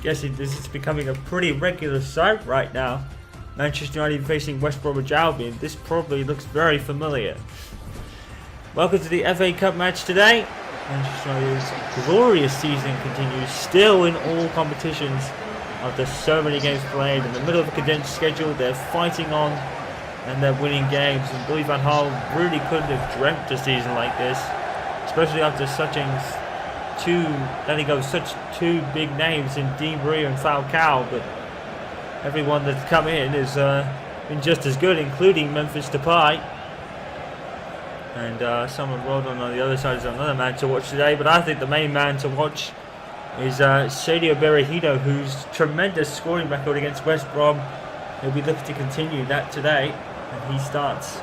guessing this is becoming a pretty regular sight right now. Manchester United facing West Bromwich Albion. This probably looks very familiar. Welcome to the FA Cup match today. Manchester United's glorious season continues, still in all competitions after so many games played. In the middle of a condensed schedule, they're fighting on and they're winning games. And Louis van Gaal really couldn't have dreamt a season like this, especially after letting go such two big names in Di Maria and Falcao. But everyone that's come in has been just as good, including Memphis Depay. And someone rolled on the other side is another man to watch today. But I think the main man to watch is Sadio Berahino, whose tremendous scoring record against West Brom. He'll be looking to continue that today, and he starts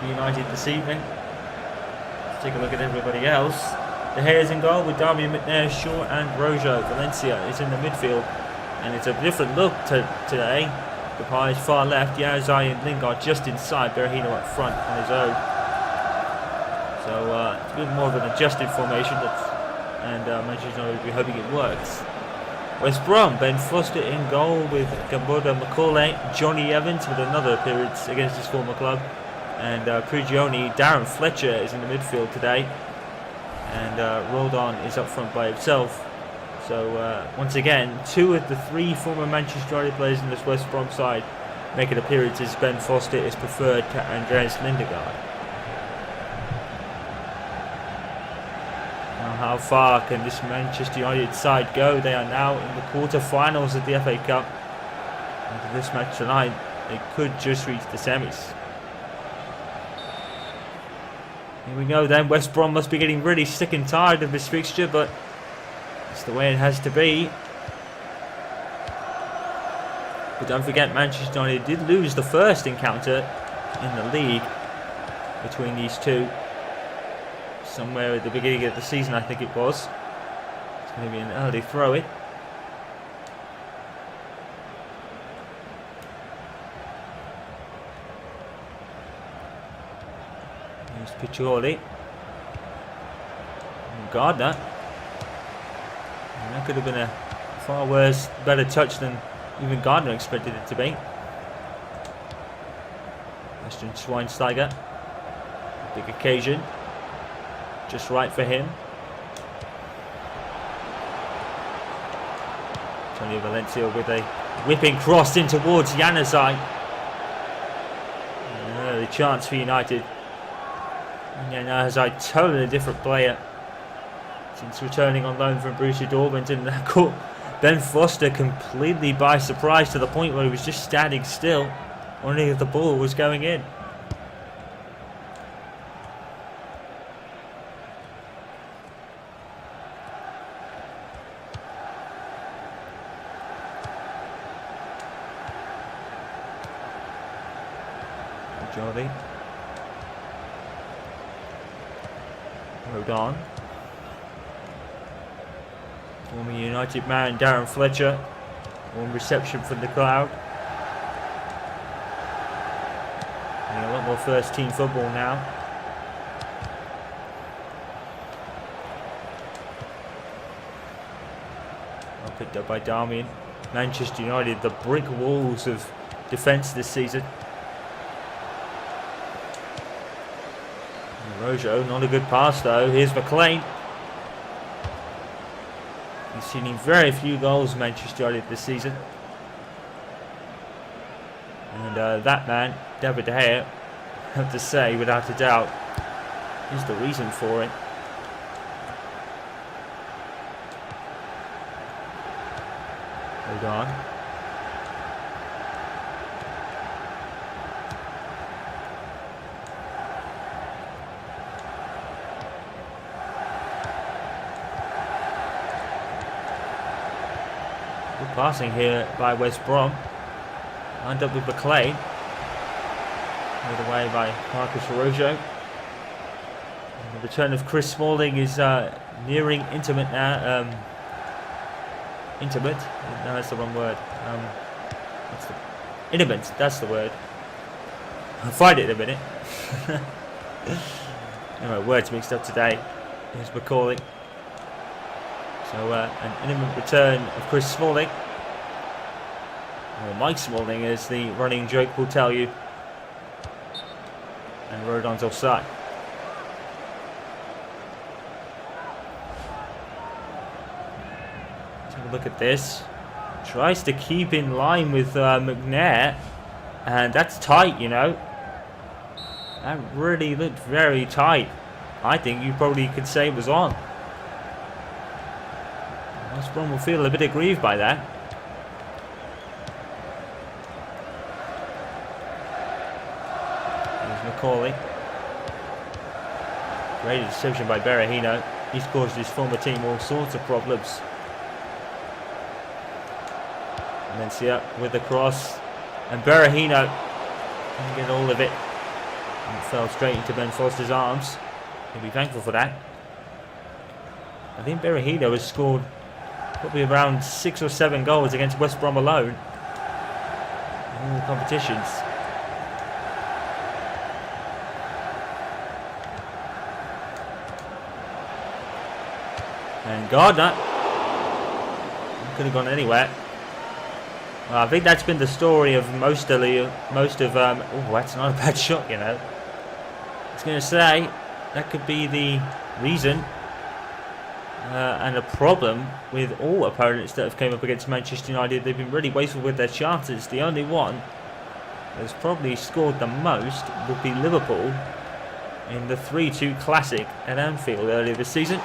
for United this evening. Let's take a look at everybody else. De Gea's in goal with Darmian McNair, Shaw and Rojo. Valencia is in the midfield, and it's a different look today. Depay is far left, Yazai and Lingard just inside, Berahino up front on his own. So it's a bit more of an adjusted formation, and Manchester United will be hoping it works. West Brom, Ben Foster in goal with Gamboda Macaulay, Johnny Evans with another appearance against his former club, and Prigioni. Darren Fletcher is in the midfield today, and Roldan is up front by himself. So once again, two of the three former Manchester United players in this West Brom side making appearances. Ben Foster is preferred to Andreas Lindegaard. How far can this Manchester United side go? They are now in the quarter-finals of the FA Cup. After this match tonight, they could just reach the semis. Here we go then. West Brom must be getting really sick and tired of this fixture, but it's the way it has to be. But don't forget, Manchester United did lose the first encounter in the league between these two. Somewhere at the beginning of the season, I think it was. It's going to be an early throw-in. Here's Piccioli. Gardner. And that could have been a far worse, better touch than even Gardner expected it to be. Western Schweinsteiger. Big occasion. Just right for him. Antonio Valencia with a whipping cross in towards Januzaj. The chance for United. Januzaj, totally different player since returning on loan from Borussia Dortmund, and that caught Ben Foster completely by surprise to the point where he was just standing still, wondering if the ball was going in. Jordi. Rodon. Former United man Darren Fletcher. One reception from the crowd. And a lot more first team football now. Well picked up by Darmian. Manchester United, the brick walls of defence this season. Rojo, not a good pass though. Here's McLean. He's seen very few goals Manchester United this season. And that man, David De Gea, I have to say without a doubt, is the reason for it. Hold on. Passing here by West Brom. Lined up with McLean. Made away by Marcus Rojo. And the return of Chris Smalling is nearing intimate now. Intimate? No, that's the wrong word. Intimate, that's the word. I'll find it in a minute. Anyway, words mixed up today. Here's Macaulay. So an imminent return of Chris Smalling. Or Mike Smalling, as the running joke will tell you. And Rodon's offside. Let's have a look at this. Tries to keep in line with McNair. And that's tight, you know. That really looked very tight. I think you probably could say it was on. West Brom will feel a bit aggrieved by that. Here's Macaulay. Great interception by Berahino. He's caused his former team all sorts of problems. Valencia with the cross. And Berahino can get all of it. And it fell straight into Ben Foster's arms. He'll be thankful for that. I think Berahino has scored probably around 6 or 7 goals against West Brom alone in all the competitions. And Gardner could have gone anywhere. I think that's been the story of most of oh, that's not a bad shot, you know. I was going to say that could be the reason and a problem with all opponents that have come up against Manchester United. They've been really wasteful with their chances. The only one that's probably scored the most would be Liverpool in the 3-2 classic at Anfield earlier this season.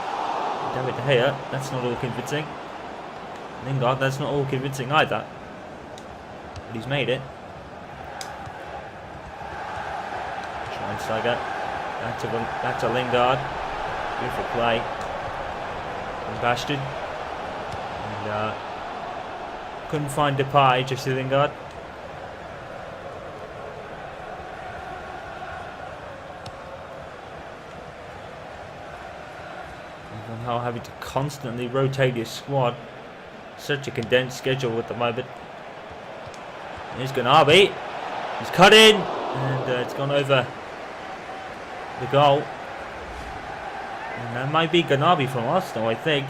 David De Gea, that's not all convincing. Lingard, that's not all convincing either. But he's made it. Schweinsteiger. Back to Lingard. Beautiful play. And Bastard. And couldn't find Depay, just to Lingard. How having to constantly rotate his squad. Such a condensed schedule at the moment. Here's Ganabi. He's cut in. And it's gone over the goal. And that might be Ganabi from Arsenal, I think.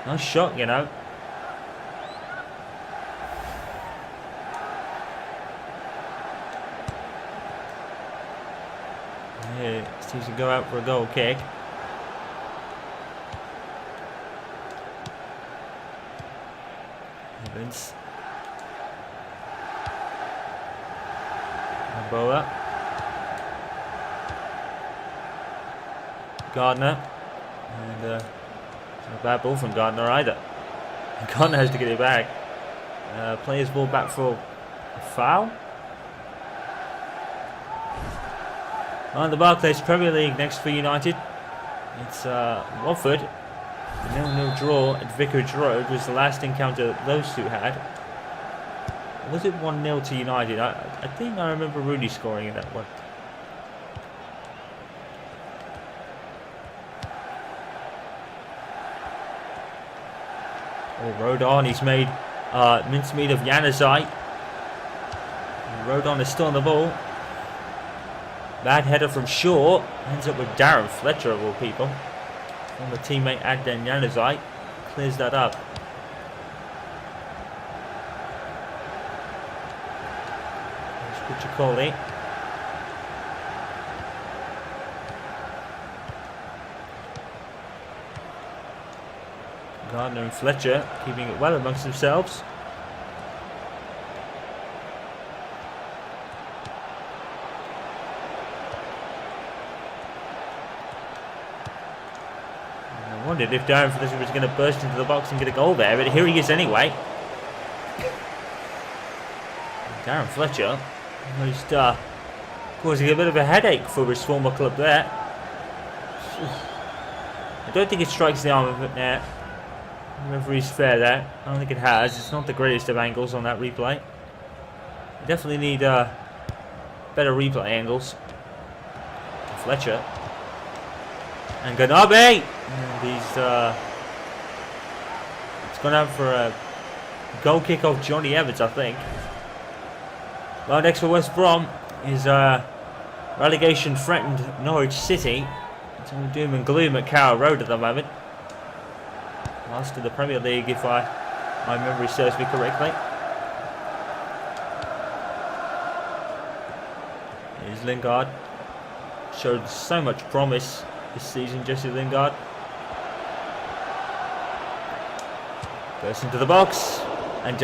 Nice shot, you know. Here, seems to go out for a goal kick. Evans. Boa. Gardner. And it's not a bad ball from Gardner either. And Gardner has to get it back. Players ball back for a foul. On the Barclays Premier League next for United. It's Watford. The 0-0 draw at Vicarage Road was the last encounter those two had. Was it 1-0 to United? I think I remember Rooney scoring in that one. Oh, Rodon, he's made mincemeat of Januzaj. Rodon is still on the ball. Bad header from Shaw. Ends up with Darren Fletcher of all people. Former teammate Adnan Januzaj clears that up. Cuccioli. Gardner and Fletcher keeping it well amongst themselves. I wondered if Darren Fletcher was going to burst into the box and get a goal there, but here he is anyway. Darren Fletcher almost causing a bit of a headache for his former club there. I don't think it strikes the arm of it now. The referee's fair there. I don't think it has. It's not the greatest of angles on that replay. We definitely need better replay angles. Fletcher. And Ganabi! And he's it's gone out for a goal kick off Johnny Evans, I think. Well, next for West Brom is relegation threatened Norwich City. It's all doom and gloom at Carrow Road at the moment. Last in the Premier League, if my memory serves me correctly. Here's Lingard. Showed so much promise this season, Jesse Lingard. Goes into the box. And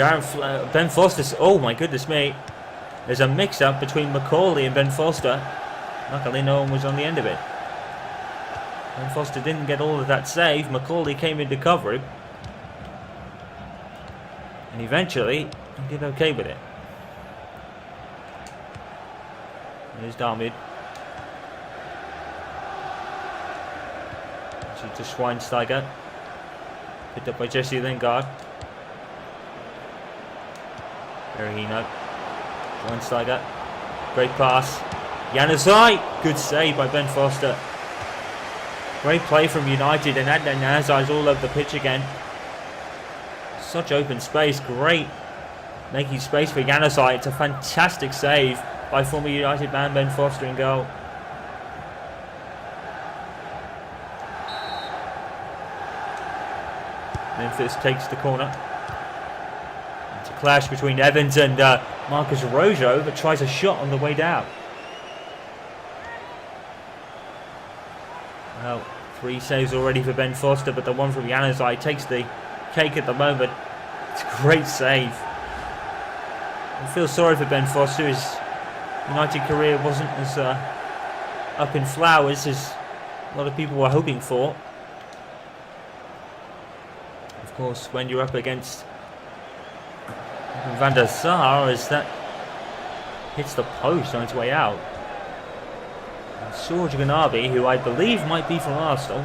Ben Foster. Oh my goodness me. There's a mix-up between Macaulay and Ben Foster. Luckily no one was on the end of it. Ben Foster didn't get all of that save. Macaulay came in to cover him. And eventually he did okay with it. There's Darmid. To Schweinsteiger. Picked up by Jesse Lingard. Berahino. Schweinsteiger. Great pass. Januzaj. Good save by Ben Foster. Great play from United, and Januzaj's all over the pitch again. Such open space. Great making space for Januzaj. It's a fantastic save by former United man Ben Foster in goal. Memphis takes the corner. It's a clash between Evans and Marcus Rojo, but tries a shot on the way down. Well, 3 saves already for Ben Foster, but the one from Januzaj takes the cake at the moment. It's a great save. I feel sorry for Ben Foster. His United career wasn't as up in flowers as a lot of people were hoping for. Of course, when you're up against Van der Sar, as that hits the post on its way out. And Serge Gnabry, who I believe might be from Arsenal,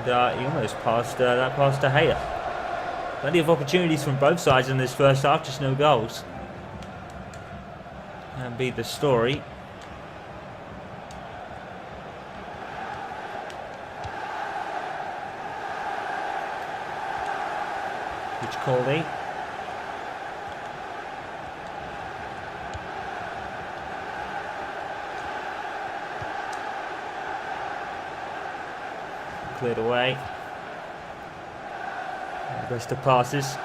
and he almost passed that pass to Gea. Plenty of opportunities from both sides in this first half, just no goals. Can be the story. Coley. Cleared away. The rest of passes.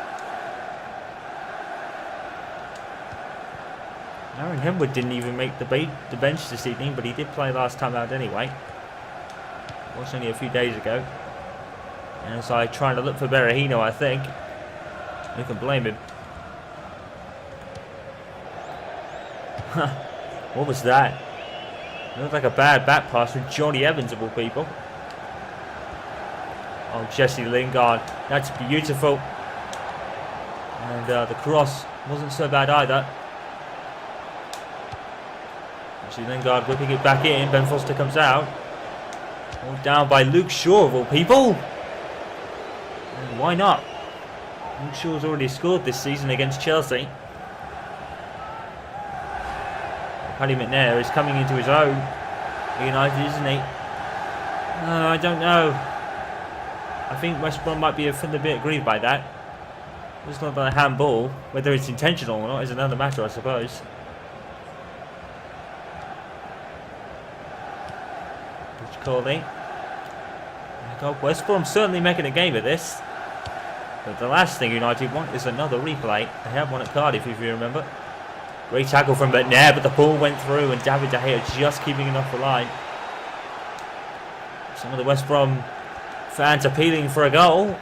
Aaron Hemwood didn't even make the bench this evening, but he did play last time out anyway. It was only a few days ago. And as I trying to look for Berahino, I think. Who can blame him? What was that? It looked like a bad back pass from Johnny Evans of all people. Oh, Jesse Lingard. That's beautiful. And the cross wasn't so bad either. Jesse Lingard whipping it back in. Ben Foster comes out. All down by Luke Shaw of all people. And why not? Luke Shaw's already scored this season against Chelsea. Paddy McNair is coming into his own for United, isn't he? I don't know. I think West Brom might be a bit aggrieved by that. It's not a handball. Whether it's intentional or not is another matter, I suppose. Rich Coley. West Brom certainly making a game of this. But the last thing United want is another replay. They had one at Cardiff, if you remember. Great tackle from McNair, but the ball went through and David De Gea just keeping it off the line. Some of the West Brom fans appealing for a goal.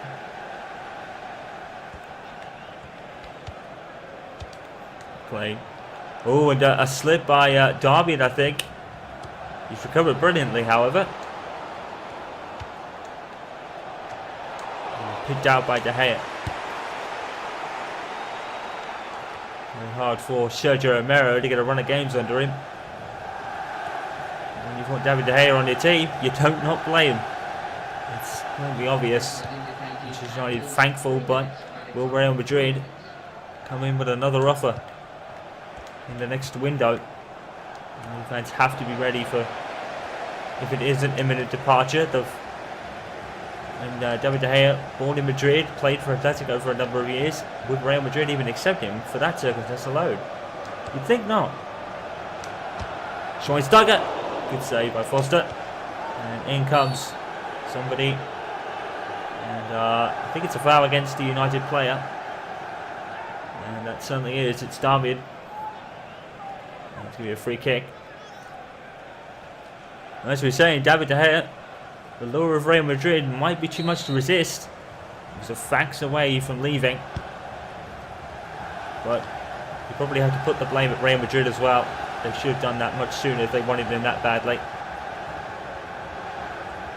Play. Oh, and a slip by Darby, I think. He's recovered brilliantly, however. Picked out by De Gea. Very hard for Sergio Romero to get a run of games under him. When you want David De Gea on your team, you don't not play him. It's going to be obvious. Which is not thankful, but will Real Madrid come in with another offer in the next window? And the fans have to be ready for, if it is an imminent departure. And David De Gea, born in Madrid, played for Atletico for a number of years. Would Real Madrid even accept him for that circumstance alone? You'd think not. Schweinsteiger. Good save by Foster. And in comes somebody I think it's a foul against the United player. And that certainly is. It's Darmian. It's going to be a free kick. As we were saying, David De Gea, the lure of Real Madrid might be too much to resist. He's a fax away from leaving. But you probably have to put the blame at Real Madrid as well. They should have done that much sooner if they wanted him that badly.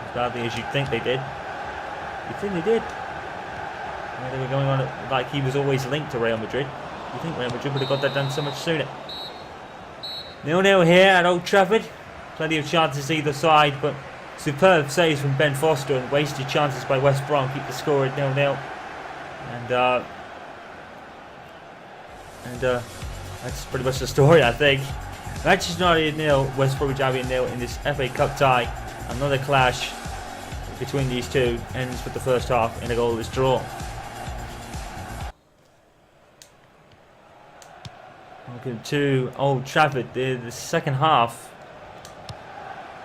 As badly as you'd think they did. You'd think they did. They were going on like he was always linked to Real Madrid. You think Real Madrid would have got that done so much sooner. 0-0 here at Old Trafford. Plenty of chances either side, but superb saves from Ben Foster and wasted chances by West Brom keep the score at 0-0. And that's pretty much the story, I think. Manchester United 0, West Bromwich Albion 0 in this FA Cup tie. Another clash between these two ends with the first half in a goalless draw. Welcome to Old Trafford, the second half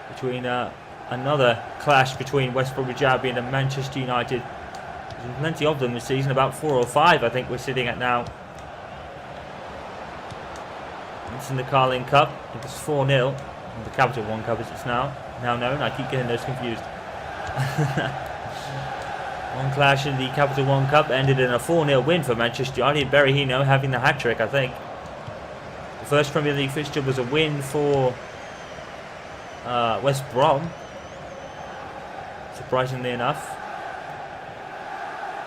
between another clash between West Bromwich Albion and Manchester United. There's plenty of them this season, about 4 or 5 I think we're sitting at now. It's in the Carling Cup. It was 4-0. The Capital One Cup as it's now known. I keep getting those confused. One clash in the Capital One Cup ended in a 4-0 win for Manchester United. Berahino having the hat-trick, I think. The first Premier League fixture was a win for West Brom, surprisingly enough.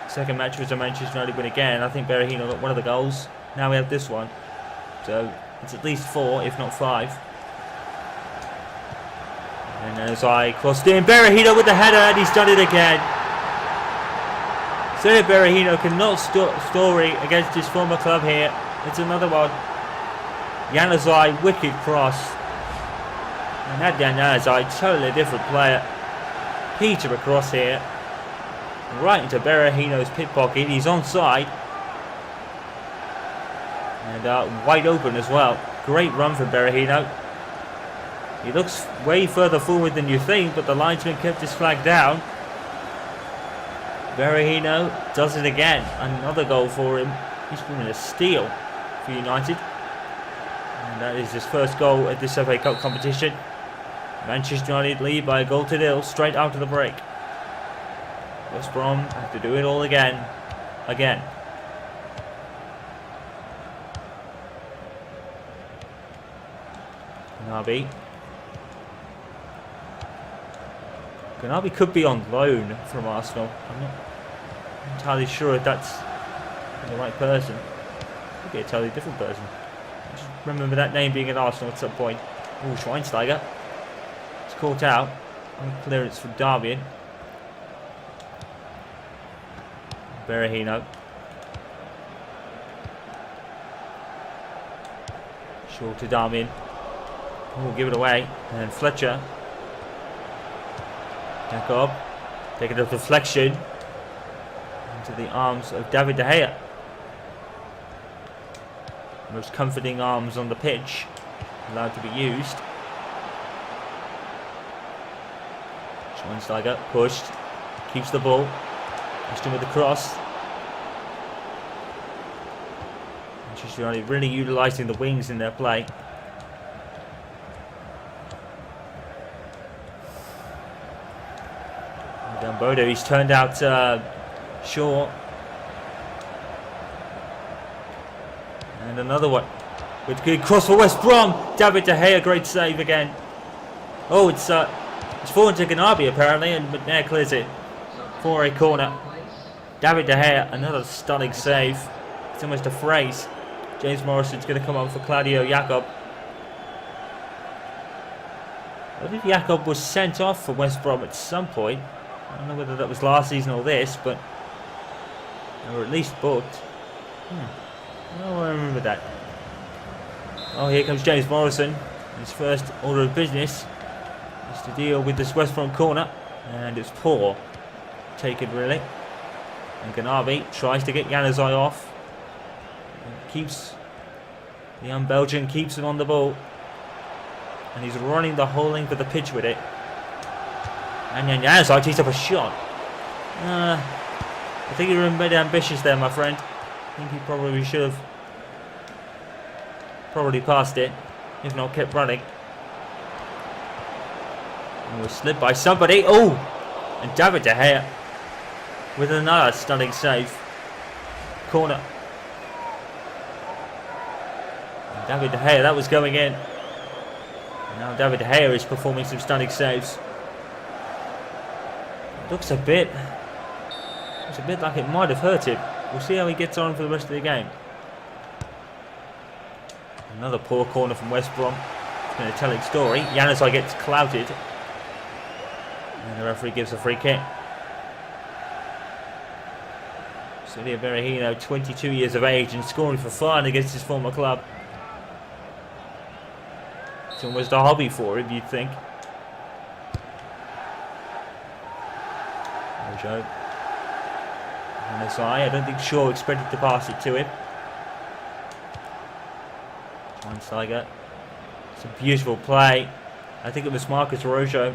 Second match was a Manchester United win again. I think Berahino got one of the goals. Now we have this one. So it's at least 4, if not 5. And as I crossed in, Berahino with the header, and he's done it again. Sergio Berahino cannot story against his former club here. It's another one. Januzaj, wicked cross. And that Januzaj, totally different player. Peter across here. Right into Berahino's pit pocket. He's onside. And wide open as well. Great run for Berahino. He looks way further forward than you think, but the linesman kept his flag down. Berahino does it again. Another goal for him. He's been a steal for United. And that is his first goal at this FA Cup competition. Manchester United lead by a 0-0 straight after the break. West Brom have to do it all again. Ganabi could be on loan from Arsenal. I'm not entirely sure if that's the right person. Could be a totally different person. I just remember that name being at Arsenal at some point. Oh, Schweinsteiger. It's caught out. Clearance from Darmian. Berahino. Short to Darmian. Oh, give it away. And then Fletcher. Jacob. Taking a deflection into the arms of David De Gea. Most comforting arms on the pitch. Allowed to be used. Schweinsteiger pushed. Keeps the ball. Ashton with the cross. Manchester United really utilising the wings in their play. Bodo, he's turned out short. And another one. With good cross for West Brom. David De Gea, great save again. Oh, it's fallen to Ganabi apparently, and McNair clears it for a corner. David De Gea, another stunning save. It's almost a phrase. James Morrison's going to come on for Claudio Jacob. I believe Jacob was sent off for West Brom at some point. I don't know whether that was last season or this, but they were at least booked. Oh, I remember that. Oh, here comes James Morrison. His first order of business is to deal with this West Brom corner, and it's poor. Taken really. And Ganabi tries to get Januzaj off. And keeps the young Belgian keeps him on the ball, and he's running the whole length of the pitch with it. And Januzaj takes up a shot. I think you were a bit ambitious there, my friend. I think he probably should have probably passed it, if not kept running. And was slipped by somebody. Oh! And David De Gea with another stunning save. Corner. And David De Gea, that was going in. And now David De Gea is performing some stunning saves. It looks a bit like it might have hurt him. We'll see how he gets on for the rest of the game. Another poor corner from West Brom. It's been a telling story. Januzaj gets clouted. And the referee gives a free kick. Sergio Berahino, 22 years of age and scoring for fun against his former club. It's almost a hobby for him, you'd think. Rojo. I don't think Shaw expected to pass it to him. Schweinsteiger. It's a beautiful play. I think it was Marcus Rojo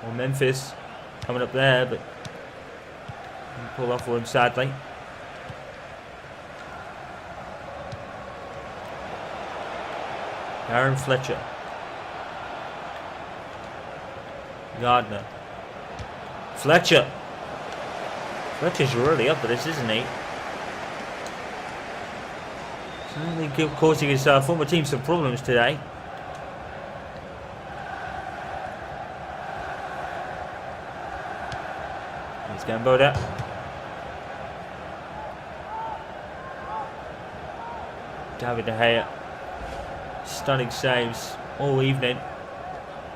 or Memphis coming up there, but he pulled off for him sadly. Aaron Fletcher. Gardner. Fletcher's really up for this, isn't he? Certainly causing his former team some problems today. He's Gamboda. David De Gea. Stunning saves all evening.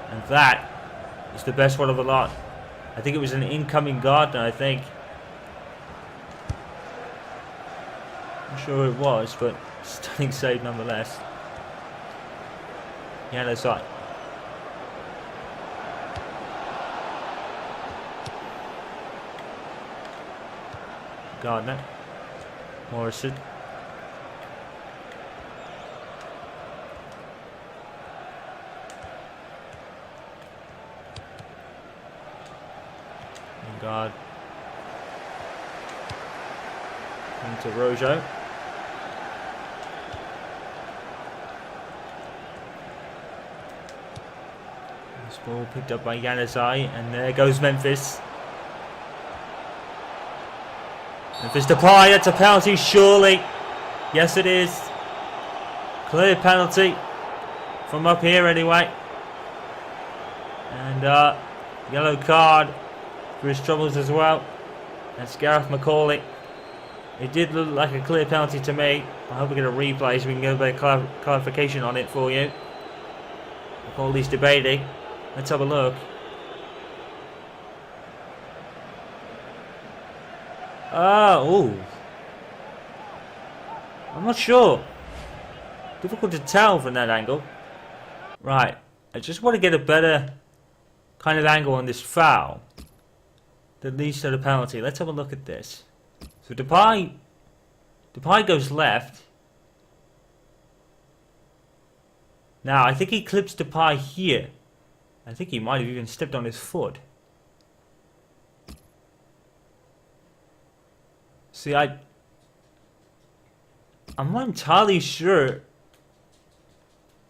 And that is the best one of the lot. I think it was an incoming Gardner, I think. I'm sure it was, but stunning save nonetheless. Januzaj. Gardner. Morrison. Lingard. Into Rojo. This ball picked up by Januzaj, and there goes Memphis. Memphis Depay, that's a penalty, surely. Yes, it is. Clear penalty from up here, anyway. And yellow card for his troubles as well. That's Gareth McCauley. It did look like a clear penalty to me. I hope we get a replay so we can get a bit of clarification on it for you. McCauley's debating. Let's have a look. Oh. I'm not sure. Difficult to tell from that angle. Right. I just want to get a better kind of angle on this foul that leads to the penalty. Let's have a look at this. So Depay goes left. Now I think he clips Depay here. I think he might have even stepped on his foot. See, I'm not entirely sure.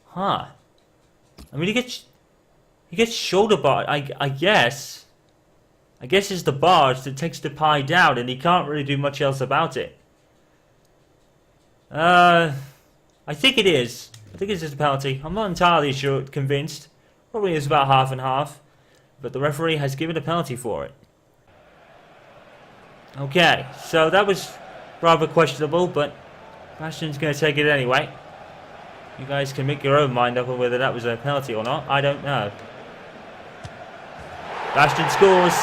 Huh. I mean, he gets shoulder barred. I guess. I guess it's the barge that takes Depay down, and he can't really do much else about it. I think it is. I think it's just a penalty. I'm not entirely sure, convinced. Probably is about half and half. But the referee has given a penalty for it. Okay, so that was rather questionable, but Bastian's going to take it anyway. You guys can make your own mind up on whether that was a penalty or not. I don't know. Bastian scores.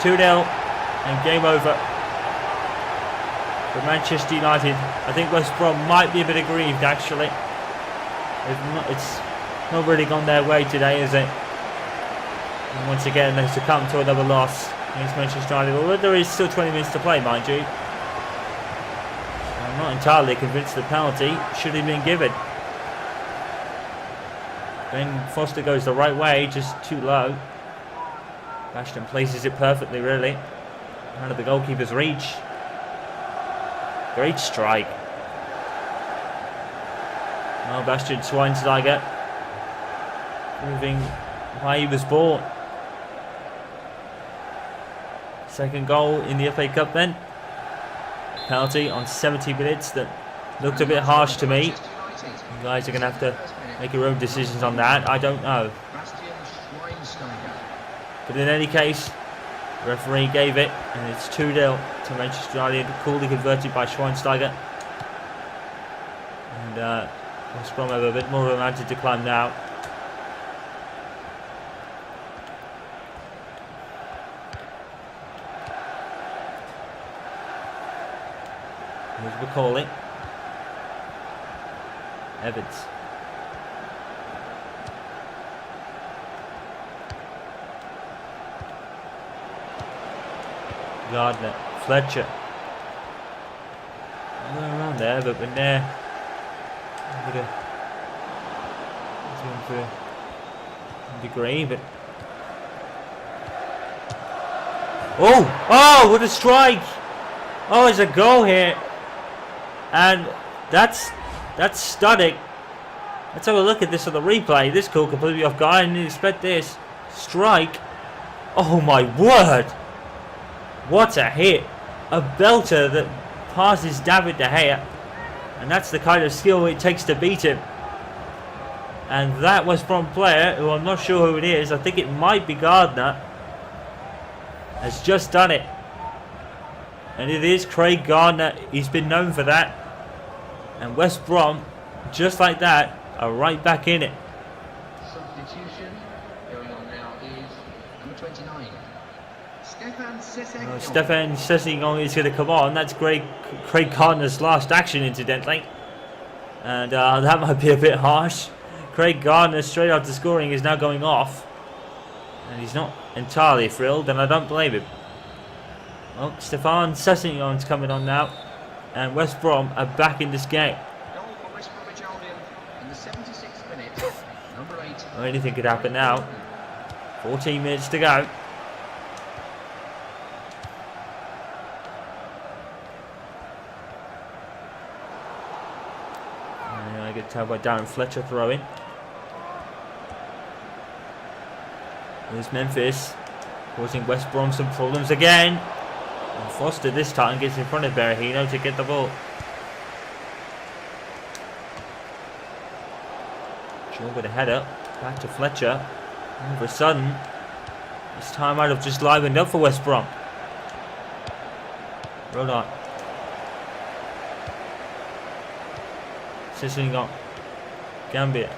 2-0 and game over for Manchester United. I think West Brom might be a bit aggrieved, actually. It's not really gone their way today, is it? And once again, they succumb to another loss against Manchester United. Although there is still 20 minutes to play, mind you. I'm not entirely convinced the penalty should have been given. Ben Foster goes the right way, just too low. Bastian places it perfectly, really. out of the goalkeeper's reach. Great strike. Oh, Bastian Schweinsteiger proving why he was born. Second goal in the FA Cup then. Penalty on 70 minutes that looked a bit harsh to me. You guys are going to have to make your own decisions on that. I don't know. But in any case, the referee gave it, and it's 2-0 to Manchester United, coolly converted by Schweinsteiger. And West Brom have a bit more of a mountain to climb now. Here's McCauley. Evans. Gardner. Fletcher. They're around there, but when they're for a degree, but oh, what a strike! Oh, it's a goal here, and that's stunning. Let's have a look at this on the replay. This call completely off guard. I didn't expect this strike. Oh my word! What a hit! A belter that passes David De Gea, and that's the kind of skill it takes to beat him. And that West Brom player, who I'm not sure who it is, I think it might be Gardner, has just done it. And it is Craig Gardner. He's been known for that. And West Brom, just like that, are right back in it. Substitution going on now is number 29. Stefan Sessegnon is going to come on. That's Craig Gardner's last action, incidentally. And that might be a bit harsh. Craig Gardner, straight after scoring, is now going off. And he's not entirely thrilled, and I don't blame him. Well, Stefan Sessegnon's coming on now. And West Brom are back in this game. Goal for West Bromwich Albion in the 76th minute. Number 8. Well, anything could happen now. 14 minutes to go. And I get told by Darren Fletcher throwing. There's Memphis, causing West Brom some problems again. And Foster this time gets in front of Berahino to get the ball. Shaw with a header, back to Fletcher. All of a sudden, this time might have just livened up for West Brom. Rodon. Sissingham. Gambia.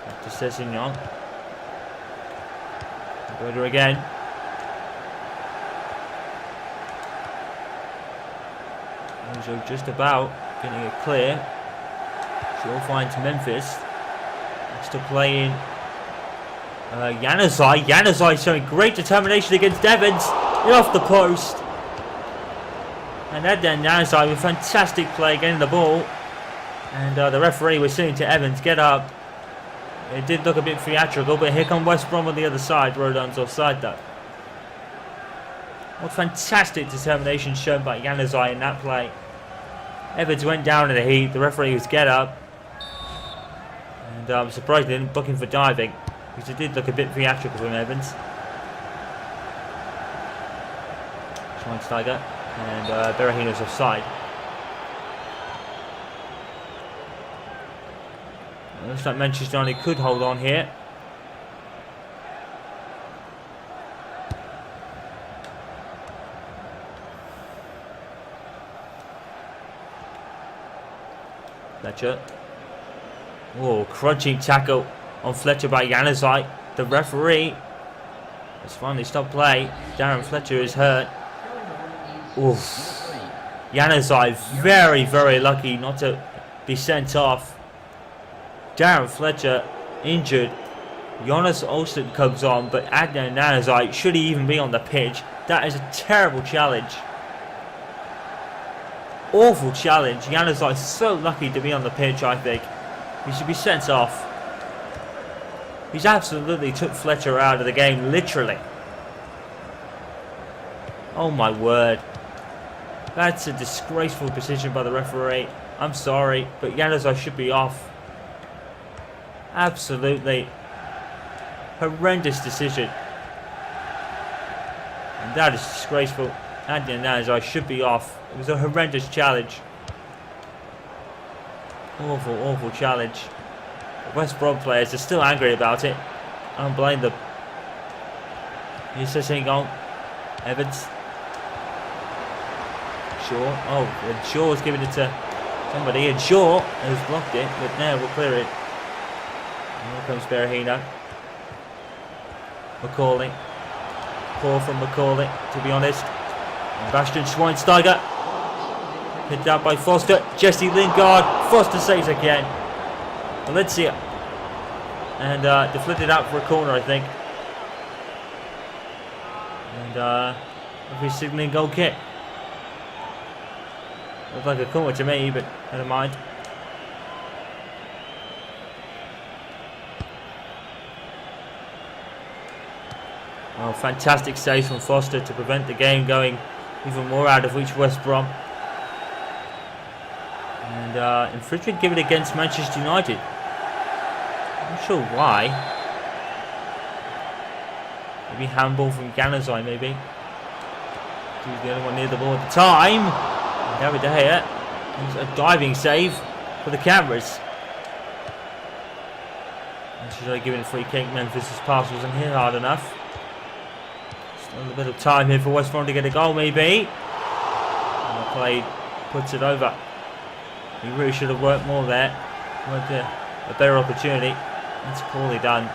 Back to Sessignon. Roder again. Mojo just about getting it clear. Shaw finds Memphis. Next to play in Januzaj. Januzaj showing great determination against Evans. Off the post. And then Januzaj with fantastic play getting the ball. And the referee was saying to Evans, get up. It did look a bit theatrical, but here come West Brom on the other side. Rodon's offside though. What fantastic determination shown by Januzaj in that play. Evans went down in the heat. The referee was get up. And I'm surprised they didn't book him for diving, because it did look a bit theatrical from Evans. Schweinsteiger and Berahino's offside. It looks like Manchester United could hold on here. Fletcher. Oh, crunching tackle on Fletcher by Januzaj. The referee has finally stopped play. Darren Fletcher is hurt. Oof. Januzaj very, very lucky not to be sent off. Darren Fletcher injured. Jonas Olsen comes on, but Adnan Januzaj, should he even be on the pitch? That is a terrible challenge. Awful challenge. Januzaj so lucky to be on the pitch, I think. He should be sent off. He's absolutely took Fletcher out of the game, literally. Oh my word. That's a disgraceful decision by the referee. I'm sorry, but Januzaj should be off. Absolutely horrendous decision. And that is disgraceful. Januzaj should be off. It was a horrendous challenge. Awful, awful challenge. The West Brom players are still angry about it. I don't blame them. Here's the thing on. Evans. Shaw. Oh, and Shaw's giving it to somebody. And Shaw has blocked it, but now we'll clear it. And here comes Berahino. Macaulay. Poor from Macaulay, to be honest. And Bastian Schweinsteiger. Hit down by Foster. Jesse Lingard. Foster saves again. Valencia. And deflected out for a corner, I think. And we're signaling goal kick. Looks like a corner to me, but never mind. Oh, fantastic save from Foster to prevent the game going even more out of reach West Brom. And infringement given against Manchester United. I'm not sure why. Maybe handball from Januzaj, maybe. He was the only one near the ball at the time. And David De Gea. It was a diving save for the cameras. Manchester giving a free kick. Memphis' pass wasn't hit hard enough. Still a bit of time here for West Brom to get a goal, maybe. And play puts it over. He really should have worked more there. Worked a better opportunity. That's poorly done.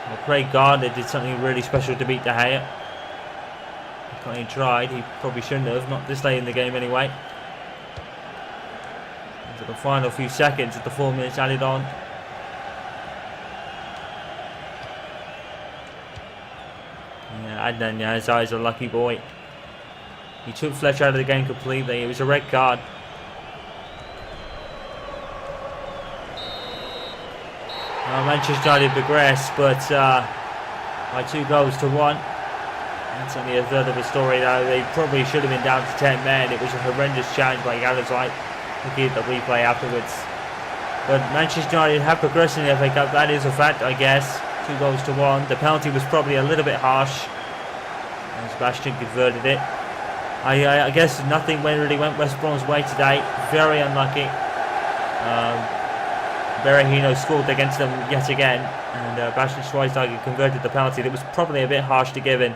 Well, Craig Gardner did something really special to beat De Gea. He tried. He probably shouldn't have. Not this late in the game anyway. Into the final few seconds of the 4 minutes added on. Yeah, Adnan Januzaj is a lucky boy. He took Fletcher out of the game completely. It was a red card. Manchester United progressed, but by 2-1. That's only a third of the story, though. They probably should have been down to 10 men. It was a horrendous challenge by Januzaj. Looking at the replay afterwards. But Manchester United have progressed in the FA Cup. That is a fact, I guess. 2-1. The penalty was probably a little bit harsh. And Sebastian converted it. I guess nothing really went West Brom's way today. Very unlucky. Berahino scored against them yet again, and Bastian Schweinsteiger converted the penalty. That was probably a bit harsh to give in.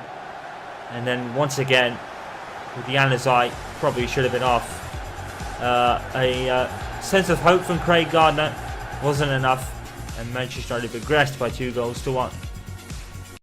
And then once again, with Januzaj, probably should have been off. A sense of hope from Craig Gardner wasn't enough, and Manchester United progressed by 2-1.